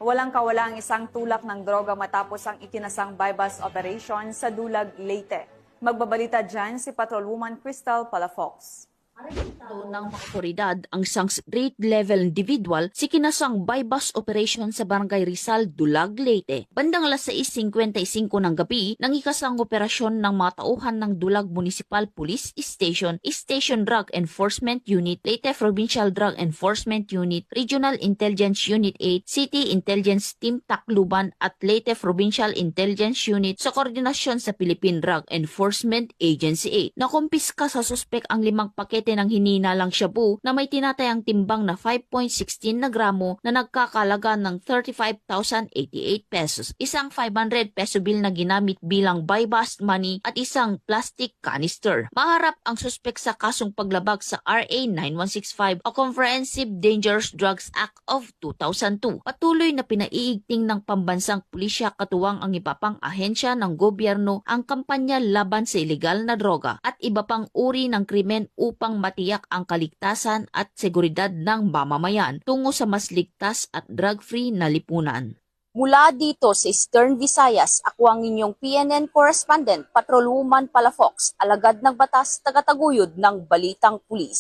Walang kawala ang isang tulak ng droga matapos ang ikinasang bypass operation sa Dulag, Leyte. Magbabalita dyan si Patrolwoman Crystal Palafox. Ng mga otoridad ang isang grade-level individual si kinasang bypass operation sa Barangay Rizal, Dulag, Leyte. Bandang alas 6:55 ng gabi, nang ikasang operasyon ng mga tauhan ng Dulag Municipal Police Station, Station Drug Enforcement Unit, Leyte Provincial Drug Enforcement Unit, Regional Intelligence Unit 8, City Intelligence Team Tacloban at Leyte Provincial Intelligence Unit sa koordinasyon sa Philippine Drug Enforcement Agency 8. Nakumpiska sa suspek ang 5 pakete ng hininalang shabu na may tinatayang timbang na 5.16 na gramo na nagkakalaga ng 35,088 pesos, isang 500 peso bill na ginamit bilang bypass money at isang plastic canister. Maharap ang suspek sa kasong paglabag sa RA 9165 o Comprehensive Dangerous Drugs Act of 2002. Patuloy na pinaiigting ng pambansang pulisya katuwang ang iba pang ahensya ng gobyerno ang kampanya laban sa ilegal na droga at iba pang uri ng krimen upang matiyak ang kaligtasan at seguridad ng mamamayan tungo sa mas ligtas at drug-free na lipunan. Mula dito sa Eastern Visayas, ako ang inyong PNN correspondent, Patrolwoman Palafox, alagad ng batas, tagataguyod ng Balitang Pulis.